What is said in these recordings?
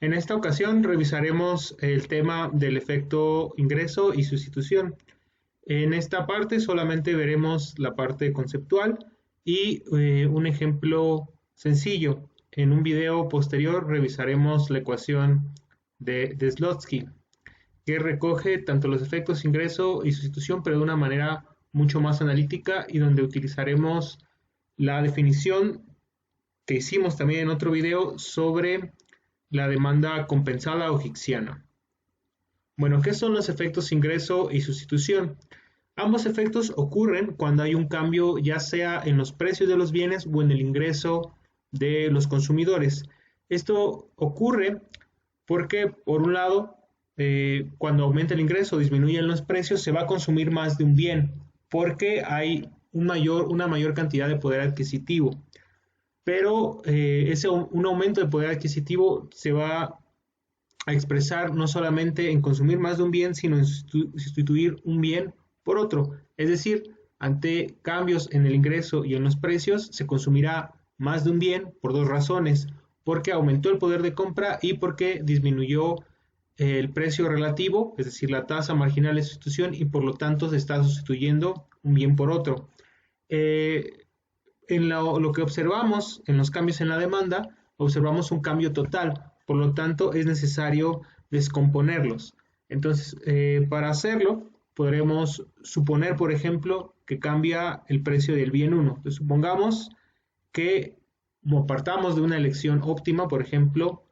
En esta ocasión revisaremos el tema del efecto ingreso y sustitución. En esta parte solamente veremos la parte conceptual y un ejemplo sencillo. En un video posterior revisaremos la ecuación de Slotsky, que recoge tanto los efectos ingreso y sustitución, pero de una manera mucho más analítica y donde utilizaremos la definición que hicimos también en otro video sobre la demanda compensada o hicksiana. Bueno, ¿qué son los efectos ingreso y sustitución? Ambos efectos ocurren cuando hay un cambio ya sea en los precios de los bienes o en el ingreso de los consumidores. Esto ocurre porque, por un lado, cuando aumenta el ingreso o disminuyen los precios, se va a consumir más de un bien porque hay una mayor cantidad de poder adquisitivo. Pero un aumento de poder adquisitivo se va a expresar no solamente en consumir más de un bien, sino en sustituir un bien por otro. Es decir, ante cambios en el ingreso y en los precios, se consumirá más de un bien por dos razones, porque aumentó el poder de compra y porque disminuyó el precio relativo, es decir, la tasa marginal de sustitución, y por lo tanto se está sustituyendo un bien por otro. En lo que observamos en los cambios en la demanda, observamos un cambio total, por lo tanto es necesario descomponerlos. Entonces, para hacerlo, podremos suponer, por ejemplo, que cambia el precio del bien 1. Entonces, supongamos que, como partamos de una elección óptima, por ejemplo,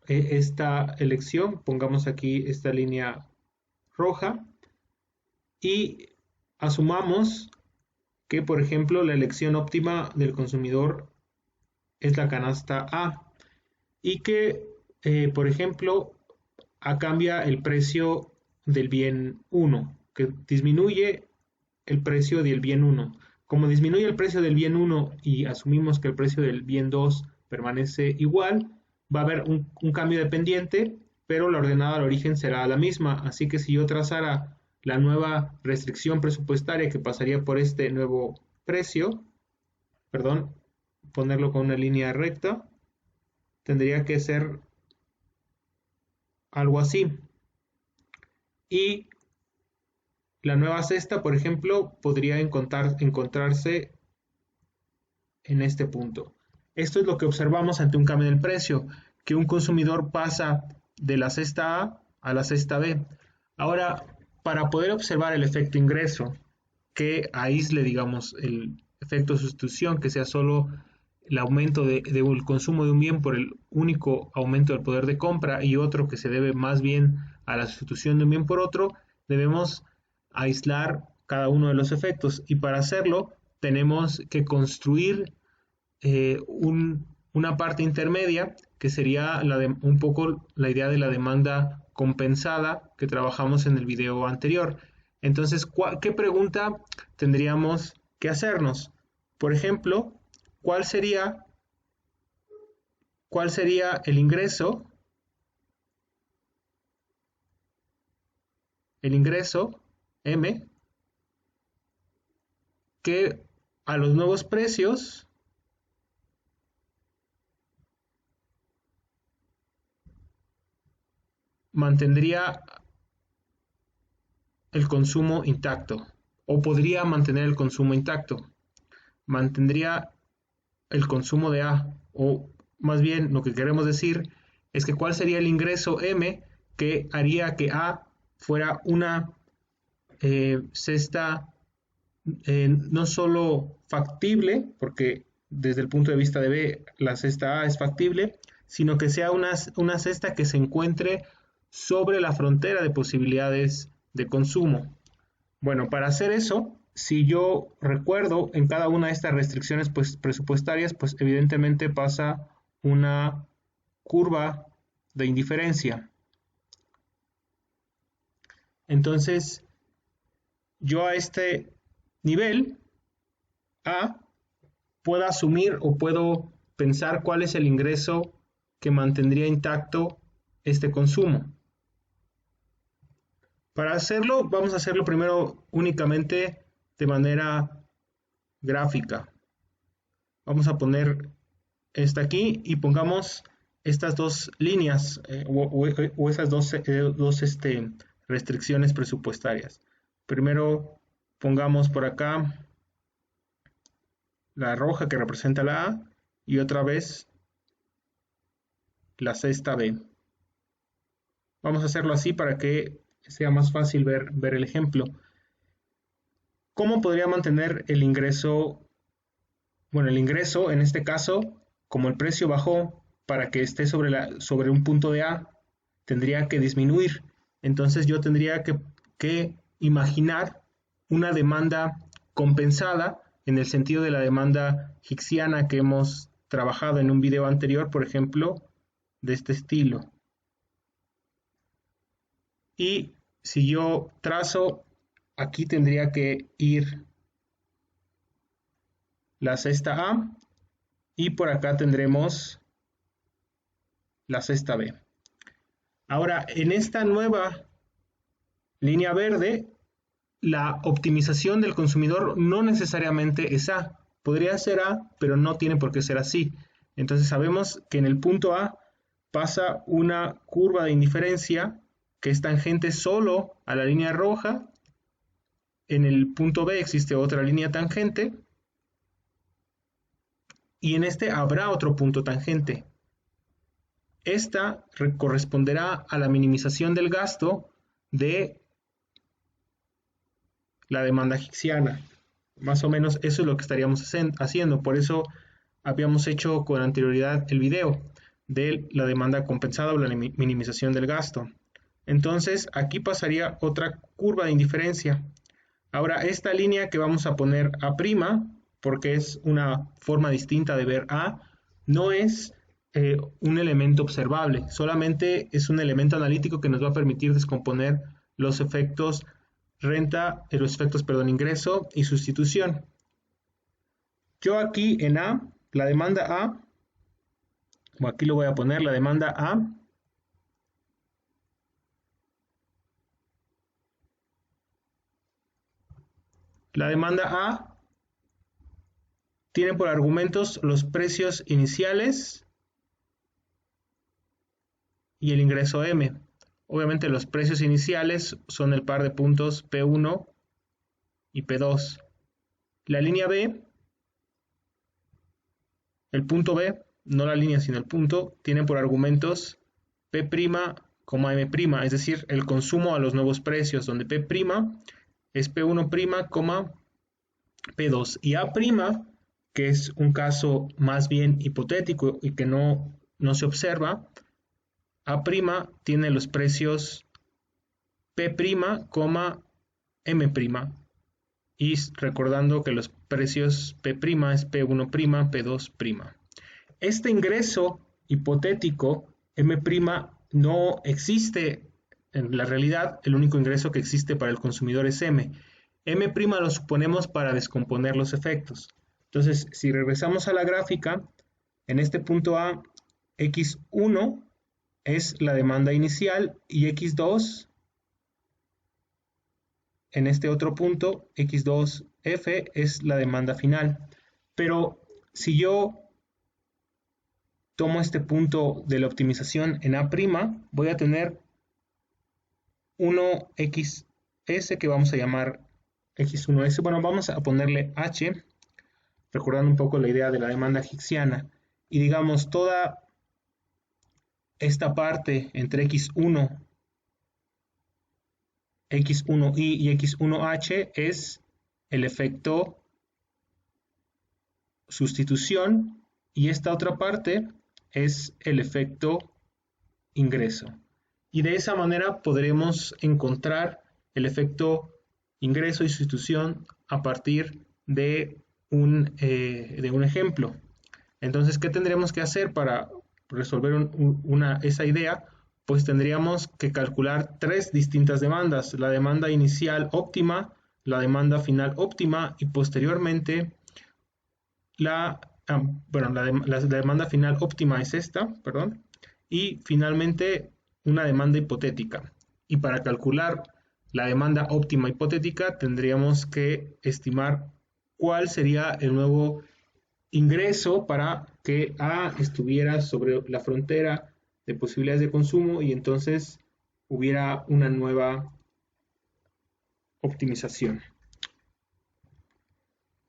esta elección, pongamos aquí esta línea roja, y asumamos que, por ejemplo, la elección óptima del consumidor es la canasta A y que, por ejemplo, cambia el precio del bien 1, que disminuye el precio del bien 1. Como disminuye el precio del bien 1 y asumimos que el precio del bien 2 permanece igual, va a haber un cambio dependiente, pero la ordenada al origen será la misma. Así que si yo trazara la nueva restricción presupuestaria que pasaría por este nuevo precio, perdón, ponerlo con una línea recta, tendría que ser algo así. Y la nueva cesta, por ejemplo, podría encontrarse en este punto. Esto es lo que observamos ante un cambio del precio, que un consumidor pasa de la cesta A la cesta B. Ahora, para poder observar el efecto ingreso, que aísle, digamos, el efecto sustitución, que sea solo el aumento del consumo de un bien por el único aumento del poder de compra y otro que se debe más bien a la sustitución de un bien por otro, debemos aislar cada uno de los efectos y para hacerlo tenemos que construir una parte intermedia que sería un poco la idea de la demanda compensada que trabajamos en el video anterior. Entonces, ¿qué pregunta tendríamos que hacernos? Por ejemplo, ¿cuál sería el ingreso? El ingreso M que a los nuevos precios mantendría el consumo intacto o podría mantener el consumo intacto. Mantendría el consumo de A o más bien lo que queremos decir es que cuál sería el ingreso M que haría que A fuera una cesta no solo factible, porque desde el punto de vista de B la cesta A es factible, sino que sea una cesta que se encuentre sobre la frontera de posibilidades de consumo. Bueno, para hacer eso, si yo recuerdo en cada una de estas restricciones presupuestarias, pues evidentemente pasa una curva de indiferencia. Entonces, yo a este nivel A puedo asumir o puedo pensar cuál es el ingreso que mantendría intacto este consumo. Para hacerlo, vamos a hacerlo primero únicamente de manera gráfica. Vamos a poner esta aquí y pongamos estas dos líneas o esas dos restricciones presupuestarias. Primero pongamos por acá la roja que representa la A y otra vez la cesta B. Vamos a hacerlo así para que sea más fácil ver el ejemplo. ¿Cómo podría mantener el ingreso? Bueno, el ingreso en este caso, como el precio bajó para que esté sobre un punto de A, tendría que disminuir. Entonces yo tendría que imaginar una demanda compensada en el sentido de la demanda hicksiana que hemos trabajado en un video anterior, por ejemplo, de este estilo. Y si yo trazo, aquí tendría que ir la cesta A y por acá tendremos la cesta B. Ahora, en esta nueva línea verde, la optimización del consumidor no necesariamente es A. Podría ser A, pero no tiene por qué ser así. Entonces sabemos que en el punto A pasa una curva de indiferencia que es tangente solo a la línea roja. En el punto B existe otra línea tangente. Y en este habrá otro punto tangente. Esta corresponderá a la minimización del gasto de la demanda hicksiana. Más o menos eso es lo que estaríamos haciendo. Por eso habíamos hecho con anterioridad el video de la demanda compensada o la minimización del gasto. Entonces aquí pasaría otra curva de indiferencia. Ahora esta línea que vamos a poner A', porque es una forma distinta de ver A, no es un elemento observable, solamente es un elemento analítico que nos va a permitir descomponer los efectos ingreso y sustitución. Yo aquí en A, la demanda A, o aquí lo voy a poner, la demanda A, la demanda A tiene por argumentos los precios iniciales y el ingreso M. Obviamente los precios iniciales son el par de puntos P1 y P2. La línea B, el punto B, no la línea sino el punto, tiene por argumentos P', M', es decir, el consumo a los nuevos precios, donde P' es P1', P2. Y A', que es un caso más bien hipotético y que no se observa, A', tiene los precios P', M', y recordando que los precios P' es P1', P2'. Este ingreso hipotético M' no existe en la realidad, el único ingreso que existe para el consumidor es M'. M' lo suponemos para descomponer los efectos. Entonces, si regresamos a la gráfica, en este punto A, X1 es la demanda inicial y X2, en este otro punto, X2F es la demanda final. Pero si yo tomo este punto de la optimización en A', voy a tener 1XS que vamos a llamar X1S. Bueno, vamos a ponerle H, recordando un poco la idea de la demanda hicksiana. Y digamos, toda esta parte entre X1, X1i y X1h es el efecto sustitución y esta otra parte es el efecto ingreso. Y de esa manera podremos encontrar el efecto ingreso y sustitución a partir de un ejemplo. Entonces, ¿qué tendremos que hacer para resolver esa idea? Pues tendríamos que calcular tres distintas demandas: la demanda inicial óptima, la demanda final óptima y posteriormente la demanda final óptima es esta, perdón, y finalmente una demanda hipotética. Y para calcular la demanda óptima hipotética tendríamos que estimar cuál sería el nuevo ingreso para que A estuviera sobre la frontera de posibilidades de consumo y entonces hubiera una nueva optimización.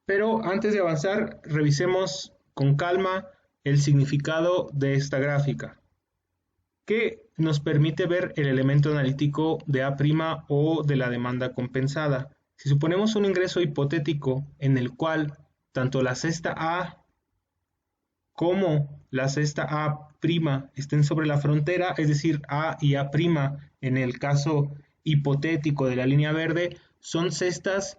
Pero antes de avanzar, revisemos con calma el significado de esta gráfica, que nos permite ver el elemento analítico de A' o de la demanda compensada. Si suponemos un ingreso hipotético en el cual tanto la cesta A como la cesta A' estén sobre la frontera, es decir, A y A' en el caso hipotético de la línea verde, son cestas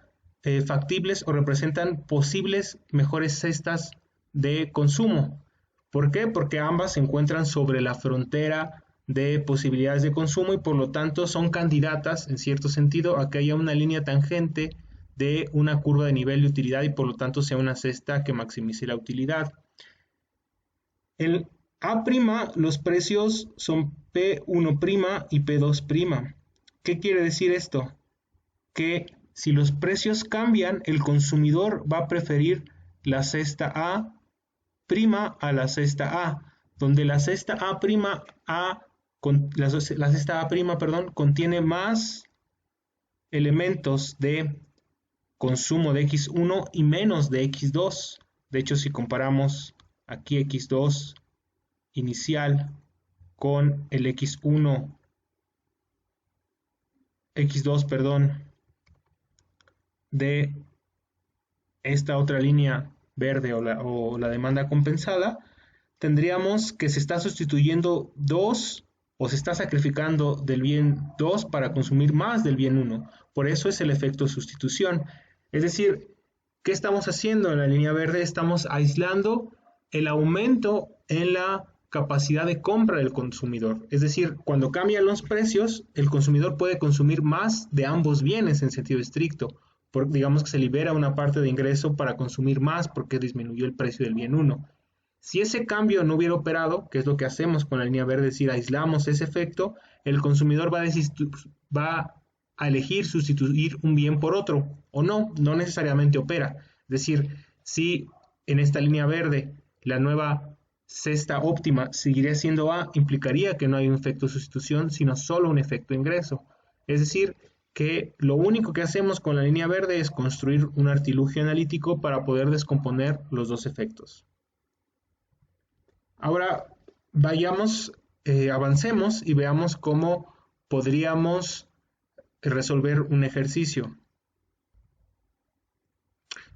factibles o representan posibles mejores cestas de consumo. ¿Por qué? Porque ambas se encuentran sobre la frontera de posibilidades de consumo y por lo tanto son candidatas, en cierto sentido, a que haya una línea tangente de una curva de nivel de utilidad y por lo tanto sea una cesta que maximice la utilidad. En A', los precios son P1' y P2'. ¿Qué quiere decir esto? Que si los precios cambian, el consumidor va a preferir la cesta A' a la cesta A, donde la cesta A', la cesta A', contiene más elementos de consumo de X1 y menos de X2. De hecho, si comparamos aquí X2 inicial con el X1, X2, de esta otra línea verde o la demanda compensada, tendríamos que se está sustituyendo 2 o se está sacrificando del bien 2 para consumir más del bien 1. Por eso es el efecto sustitución. Es decir, ¿qué estamos haciendo en la línea verde? Estamos aislando el aumento en la capacidad de compra del consumidor. Es decir, cuando cambian los precios, el consumidor puede consumir más de ambos bienes en sentido estricto. Digamos que se libera una parte de ingreso para consumir más porque disminuyó el precio del bien 1. Si ese cambio no hubiera operado, que es lo que hacemos con la línea verde, es decir, aislamos ese efecto, el consumidor va a elegir sustituir un bien por otro, o no necesariamente opera. Es decir, si en esta línea verde la nueva cesta óptima seguiría siendo A, implicaría que no hay un efecto sustitución, sino solo un efecto ingreso. Es decir, que lo único que hacemos con la línea verde es construir un artilugio analítico para poder descomponer los dos efectos. Ahora avancemos y veamos cómo podríamos resolver un ejercicio.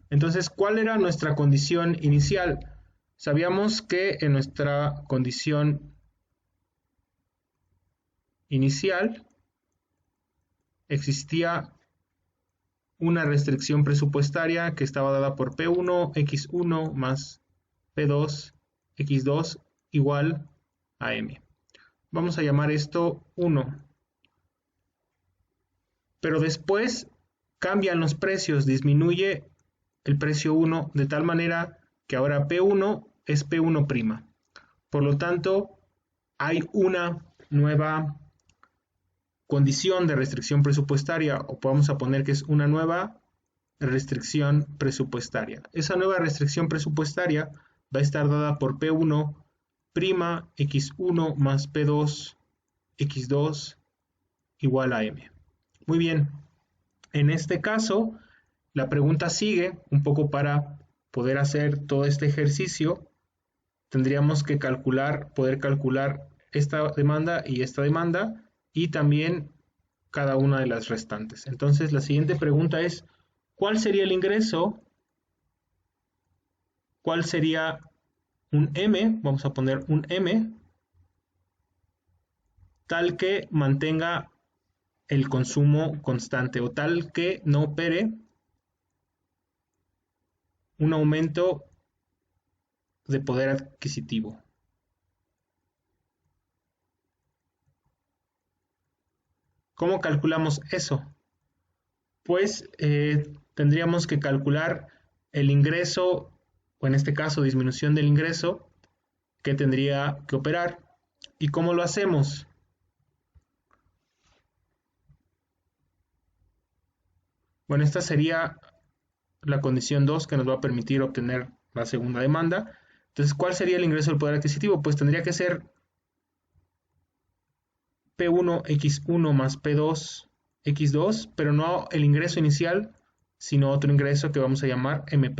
Entonces, ¿cuál era nuestra condición inicial? Sabíamos que en nuestra condición inicial existía una restricción presupuestaria que estaba dada por P1, X1 más P2, X2 igual a M. Vamos a llamar esto 1. Pero después cambian los precios, disminuye el precio 1 de tal manera que ahora P1 es P1'. Por lo tanto, hay una nueva condición de restricción presupuestaria, o podemos poner que es una nueva restricción presupuestaria. Esa nueva restricción presupuestaria va a estar dada por P1', X1 más P2, X2 igual a M. Muy bien, en este caso, la pregunta sigue, un poco para poder hacer todo este ejercicio, tendríamos que poder calcular esta demanda y también cada una de las restantes. Entonces, la siguiente pregunta es, ¿cuál sería el ingreso? ¿Cuál sería un M? Vamos a poner un M, tal que mantenga el consumo constante o tal que no opere un aumento de poder adquisitivo. ¿Cómo calculamos eso? Pues tendríamos que calcular el ingreso, o en este caso disminución del ingreso, que tendría que operar. ¿Y cómo lo hacemos? Bueno, esta sería la condición 2 que nos va a permitir obtener la segunda demanda. Entonces, ¿cuál sería el ingreso del poder adquisitivo? Pues tendría que ser P1X1 más P2X2, pero no el ingreso inicial, sino otro ingreso que vamos a llamar M'.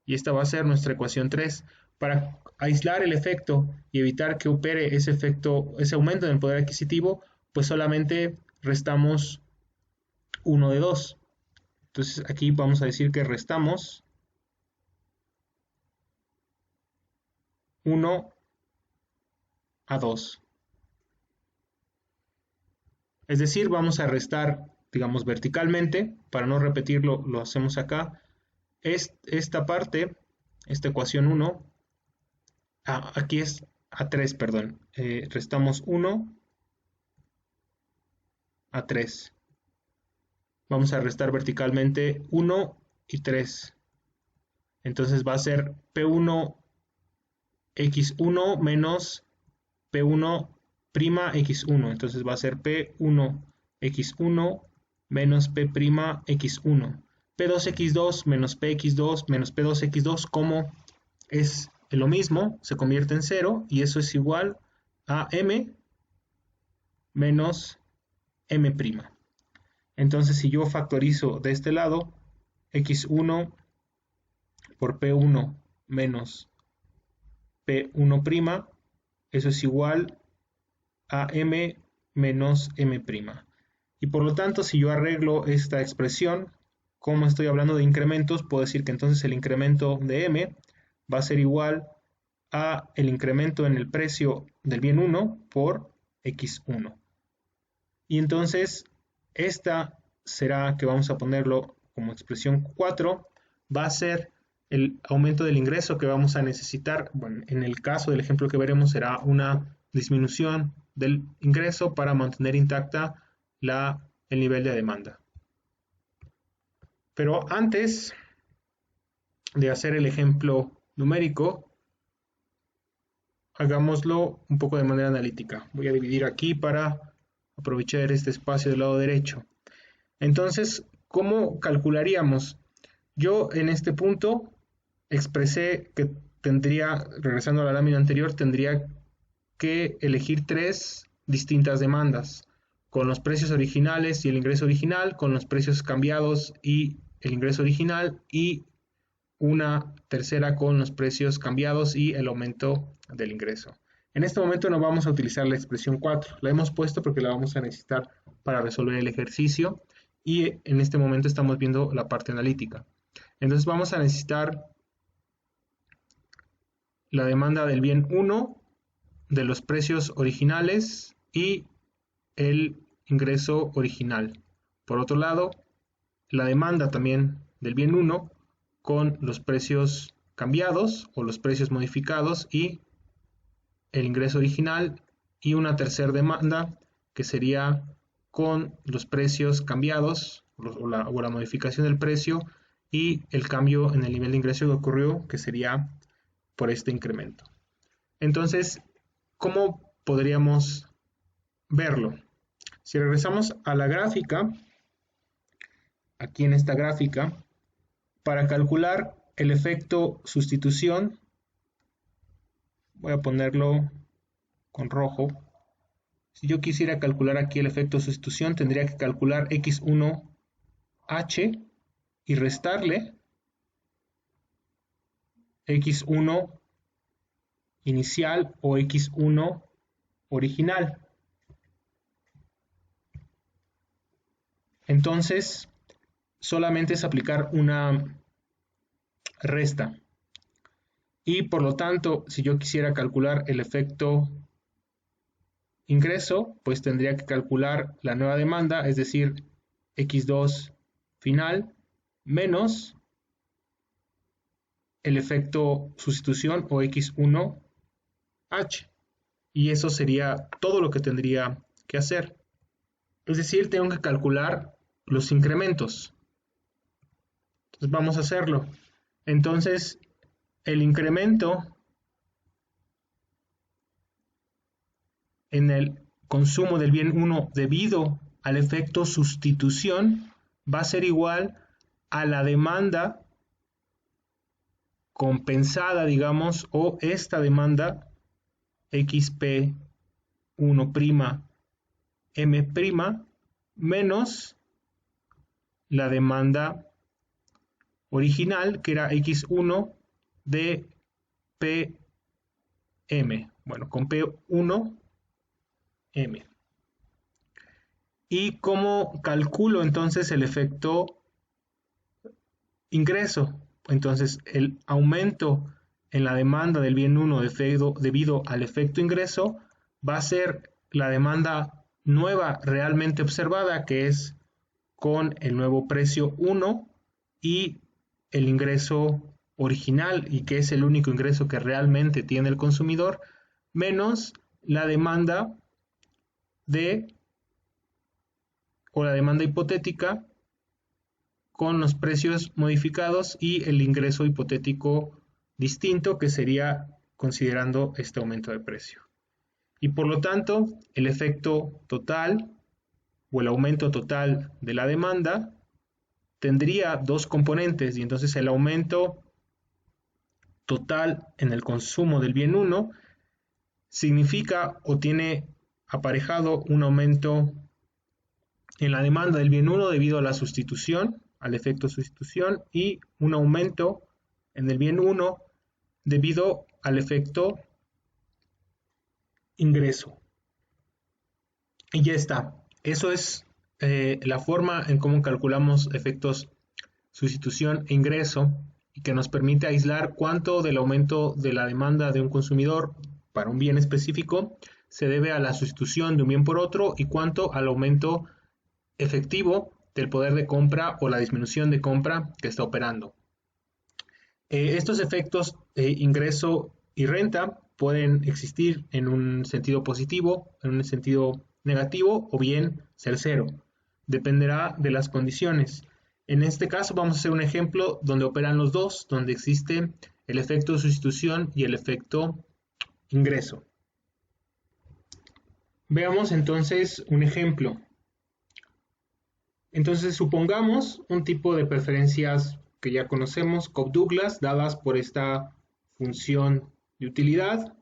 Y esta va a ser nuestra ecuación 3. Para aislar el efecto y evitar que opere ese efecto, ese aumento en el poder adquisitivo, pues solamente restamos 1 de 2. Entonces aquí vamos a decir que restamos 1 a 2. Es decir, vamos a restar, digamos, verticalmente. Para no repetirlo, lo hacemos acá. Esta parte, esta ecuación 1, aquí es A3, perdón. Restamos 1 a 3. Vamos a restar verticalmente 1 y 3. Entonces va a ser P1X1 menos P1'X1. Entonces va a ser P1X1 menos P'X1. P2X2 menos Px2 menos P2X2, como es lo mismo, se convierte en 0 y eso es igual a M menos M'. Entonces, si yo factorizo de este lado, X1 por P1 menos P1', eso es igual a M menos M'. Y por lo tanto, si yo arreglo esta expresión, como estoy hablando de incrementos, puedo decir que entonces el incremento de M va a ser igual a el incremento en el precio del bien 1 por X1. Y entonces, esta será, que vamos a ponerlo como expresión 4, va a ser el aumento del ingreso que vamos a necesitar. Bueno, en el caso del ejemplo que veremos será una disminución del ingreso para mantener intacta el nivel de demanda. Pero antes de hacer el ejemplo numérico, hagámoslo un poco de manera analítica. Voy a dividir aquí para aprovechar este espacio del lado derecho. Entonces, ¿cómo calcularíamos? Yo en este punto expresé que tendría, regresando a la lámina anterior, tendría que elegir 3 distintas demandas, con los precios originales y el ingreso original, con los precios cambiados y el ingreso original, y una tercera con los precios cambiados y el aumento del ingreso. En este momento no vamos a utilizar la expresión 4, la hemos puesto porque la vamos a necesitar para resolver el ejercicio y en este momento estamos viendo la parte analítica. Entonces vamos a necesitar la demanda del bien 1, de los precios originales y el ingreso original. Por otro lado, la demanda también del bien 1 con los precios cambiados o los precios modificados y el ingreso original, y una tercera demanda que sería con los precios cambiados o la modificación del precio y el cambio en el nivel de ingreso que ocurrió, que sería por este incremento. Entonces, ¿cómo podríamos verlo? Si regresamos a la gráfica, aquí en esta gráfica, para calcular el efecto sustitución, voy a ponerlo con rojo. Si yo quisiera calcular aquí el efecto sustitución, tendría que calcular X1H y restarle X1 inicial o X1 original. Entonces, solamente es aplicar una resta. Y por lo tanto, si yo quisiera calcular el efecto ingreso, pues tendría que calcular la nueva demanda, es decir, X2 final menos el efecto sustitución o X1H. Y eso sería todo lo que tendría que hacer. Es decir, tengo que calcular los incrementos. Entonces vamos a hacerlo. Entonces, el incremento en el consumo del bien 1 debido al efecto sustitución va a ser igual a la demanda compensada, digamos, o esta demanda XP1' M' menos la demanda original, que era X1 de PM, bueno, con P1M. ¿Y cómo calculo entonces el efecto ingreso? Entonces, el aumento en la demanda del bien 1 debido al efecto ingreso va a ser la demanda nueva realmente observada, que es con el nuevo precio 1 y el ingreso original, y que es el único ingreso que realmente tiene el consumidor, menos la demanda o la demanda hipotética con los precios modificados y el ingreso hipotético distinto, que sería considerando este aumento de precio. Y por lo tanto, el efecto total o el aumento total de la demanda tendría dos componentes, y entonces el aumento total en el consumo del bien 1 significa o tiene aparejado un aumento en la demanda del bien 1 debido a la sustitución, al efecto sustitución, y un aumento en el bien 1 debido al efecto ingreso. Y ya está. Eso es la forma en cómo calculamos efectos sustitución e ingreso, y que nos permite aislar cuánto del aumento de la demanda de un consumidor para un bien específico se debe a la sustitución de un bien por otro y cuánto al aumento efectivo del poder de compra o la disminución de compra que está operando. Estos efectos ingreso y renta pueden existir en un sentido positivo, en un sentido negativo, o bien ser cero. Dependerá de las condiciones. En este caso vamos a hacer un ejemplo donde operan los dos, donde existe el efecto de sustitución y el efecto ingreso. Veamos entonces un ejemplo. Entonces supongamos un tipo de preferencias que ya conocemos, Cobb-Douglas, dadas por esta función de utilidad,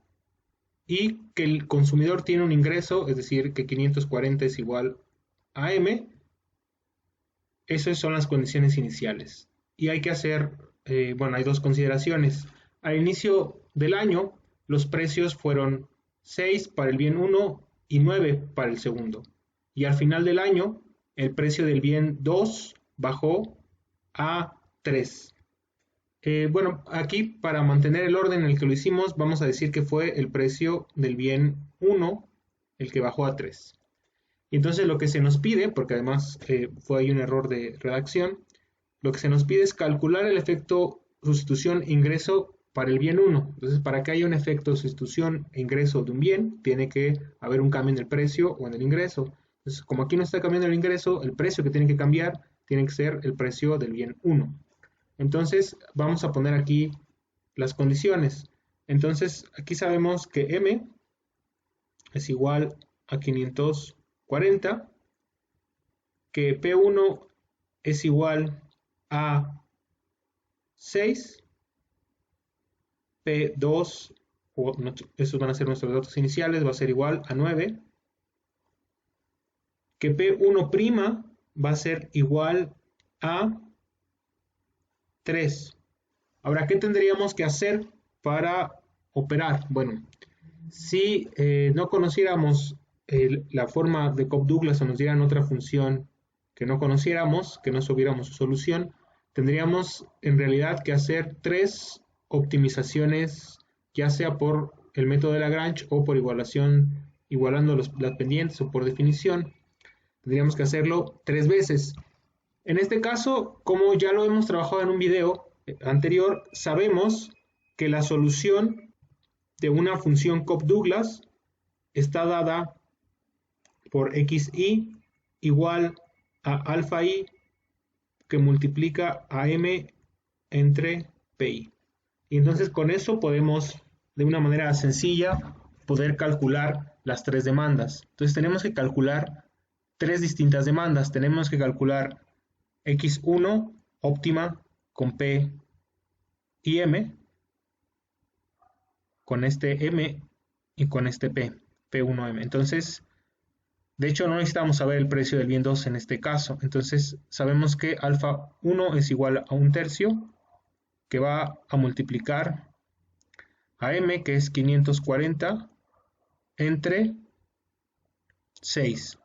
y que el consumidor tiene un ingreso, es decir, que 540 es igual a M. Esas son las condiciones iniciales. Y hay que hacer, bueno, hay dos consideraciones. Al inicio del año, los precios fueron 6 para el bien 1 y 9 para el segundo. Y al final del año, el precio del bien 2 bajó a 3. Bueno, aquí para mantener el orden en el que lo hicimos, vamos a decir que fue el precio del bien 1 el que bajó a 3. Y entonces lo que se nos pide, porque además fue ahí un error de redacción, lo que se nos pide es calcular el efecto sustitución-ingreso para el bien 1. Entonces, para que haya un efecto sustitución e ingreso de un bien, tiene que haber un cambio en el precio o en el ingreso. Entonces, como aquí no está cambiando el ingreso, el precio que tiene que cambiar tiene que ser el precio del bien 1. Entonces, vamos a poner aquí las condiciones. Entonces, aquí sabemos que M es igual a 540, que P1 es igual a 6, P2, esos van a ser nuestros datos iniciales, va a ser igual a 9, que P1' va a ser igual a 3. Ahora, ¿qué tendríamos que hacer para operar? Bueno, si no conociéramos la forma de Cobb-Douglas o nos dieran otra función que no conociéramos, que no supiéramos su solución, tendríamos en realidad que hacer 3 optimizaciones, ya sea por el método de Lagrange o por igualando las pendientes, o por definición. Tendríamos que hacerlo 3 veces. En este caso, como ya lo hemos trabajado en un video anterior, sabemos que la solución de una función Cobb-Douglas está dada por xi igual a alfa i que multiplica a m entre pi. Y entonces con eso podemos, de una manera sencilla, poder calcular las 3 demandas. Entonces tenemos que calcular 3 distintas demandas. Tenemos que calcular X1 óptima con P y M, con este M y con este P, P1M. Entonces, de hecho, no necesitamos saber el precio del bien 2 en este caso. Entonces, sabemos que alfa 1 es igual a 1/3, que va a multiplicar a M, que es 540, entre 6.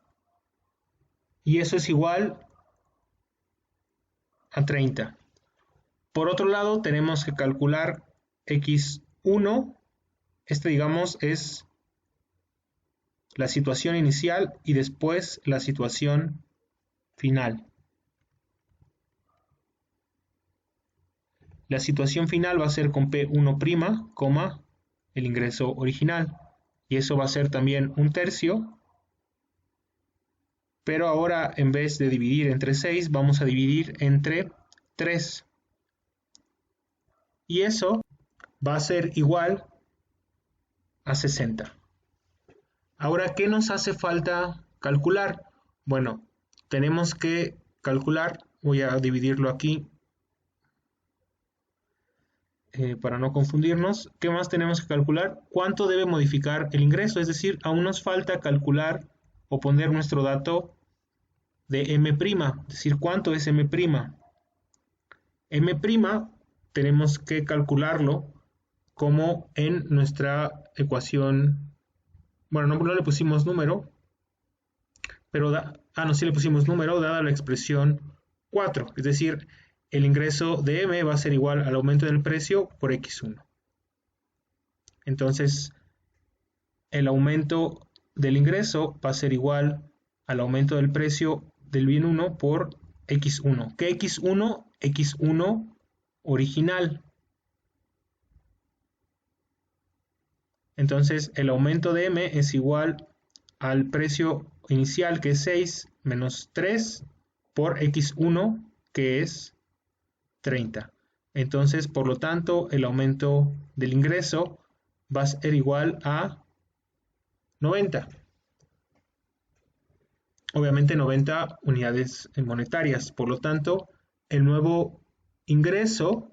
Y eso es igual a 30. Por otro lado, tenemos que calcular X1. Digamos, es la situación inicial y después la situación final. La situación final va a ser con P1', el ingreso original. Y eso va a ser también 1/3. Pero ahora, en vez de dividir entre 6, vamos a dividir entre 3. Y eso va a ser igual a 60. Ahora, ¿qué nos hace falta calcular? Bueno, tenemos que calcular, voy a dividirlo aquí para no confundirnos. ¿Qué más tenemos que calcular? ¿Cuánto debe modificar el ingreso? Es decir, aún nos falta calcular o poner nuestro dato de M', es decir, ¿cuánto es M'? M' tenemos que calcularlo como en nuestra ecuación, bueno, no le pusimos número, pero sí le pusimos número, dada la expresión 4, es decir, el ingreso de M va a ser igual al aumento del precio por X1. Entonces, el aumento del ingreso va a ser igual al aumento del precio del bien 1 por X1. ¿Qué X1? X1 original. Entonces, el aumento de M es igual al precio inicial, que es 6, menos 3, por X1, que es 30. Entonces, por lo tanto, el aumento del ingreso va a ser igual a 90. Obviamente 90 unidades monetarias. Por lo tanto, el nuevo ingreso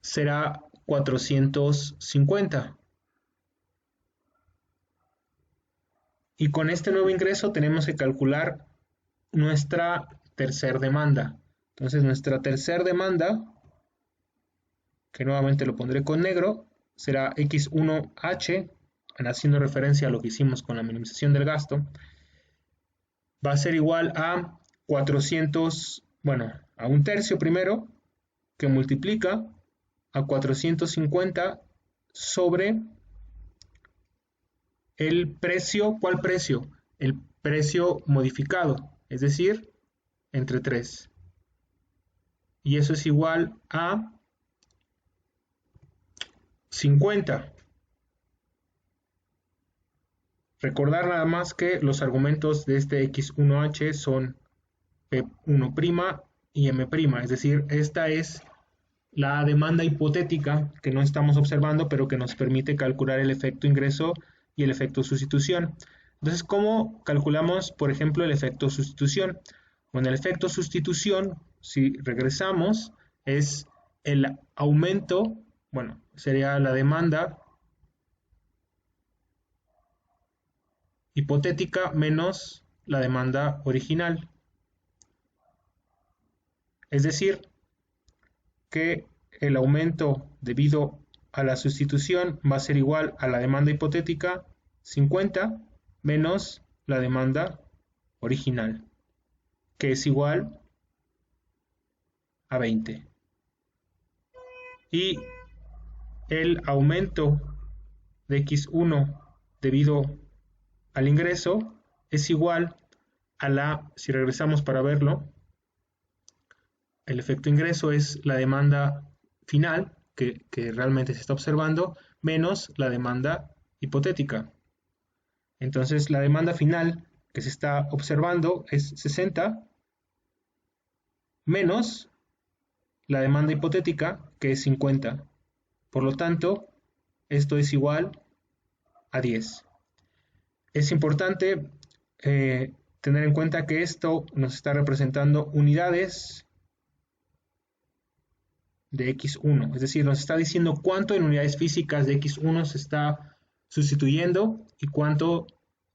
será 450. Y con este nuevo ingreso tenemos que calcular nuestra tercera demanda. Entonces nuestra tercera demanda, que nuevamente lo pondré con negro, será X1H, haciendo referencia a lo que hicimos con la minimización del gasto, va a ser igual a 400, bueno, a 1/3 primero, que multiplica a 450 sobre el precio. ¿Cuál precio? El precio modificado, es decir, entre 3. Y eso es igual a 50. Recordar nada más que los argumentos de este X1H son P1' y M', es decir, esta es la demanda hipotética que no estamos observando, pero que nos permite calcular el efecto ingreso y el efecto sustitución. Entonces, ¿cómo calculamos, por ejemplo, el efecto sustitución? Bueno, el efecto sustitución, si regresamos, es el aumento, bueno, sería la demanda hipotética menos la demanda original. Es decir, que el aumento debido a la sustitución va a ser igual a la demanda hipotética 50 menos la demanda original, que es igual a 20. Y el aumento de X1 debido al ingreso es igual a si regresamos para verlo, el efecto ingreso es la demanda final que realmente se está observando menos la demanda hipotética. Entonces la demanda final que se está observando es 60 menos la demanda hipotética, que es 50. Por lo tanto, esto es igual a 10. Es importante tener en cuenta que esto nos está representando unidades de X1. Es decir, nos está diciendo cuánto en unidades físicas de X1 se está sustituyendo y cuánto,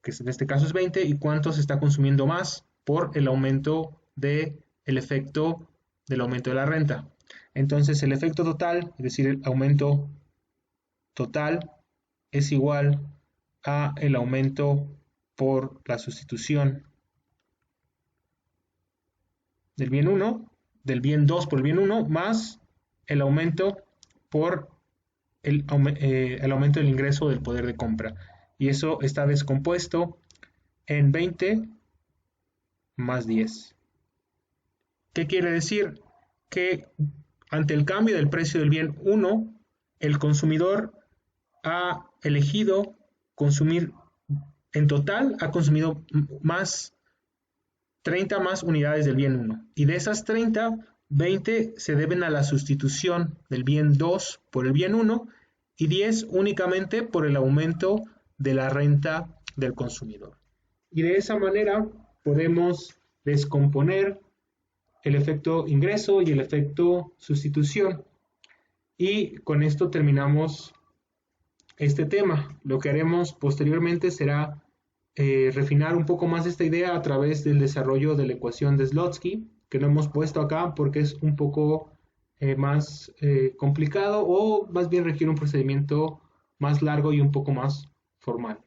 que en este caso es 20, y cuánto se está consumiendo más por el aumento del efecto del aumento de la renta. Entonces el efecto total, es decir, el aumento total es igual a el aumento por la sustitución del bien 1, del bien 2 por el bien 1, más el aumento por el aumento del ingreso del poder de compra. Y eso está descompuesto en 20 más 10. ¿Qué quiere decir? Que ante el cambio del precio del bien 1, el consumidor ha elegido consumir, en total ha consumido más 30 más unidades del bien 1. Y de esas 30, 20 se deben a la sustitución del bien 2 por el bien 1 y 10 únicamente por el aumento de la renta del consumidor. Y de esa manera podemos descomponer el efecto ingreso y el efecto sustitución. Y con esto terminamos este tema. Lo que haremos posteriormente será refinar un poco más esta idea a través del desarrollo de la ecuación de Slotsky, que no hemos puesto acá porque es un poco más complicado, o más bien requiere un procedimiento más largo y un poco más formal.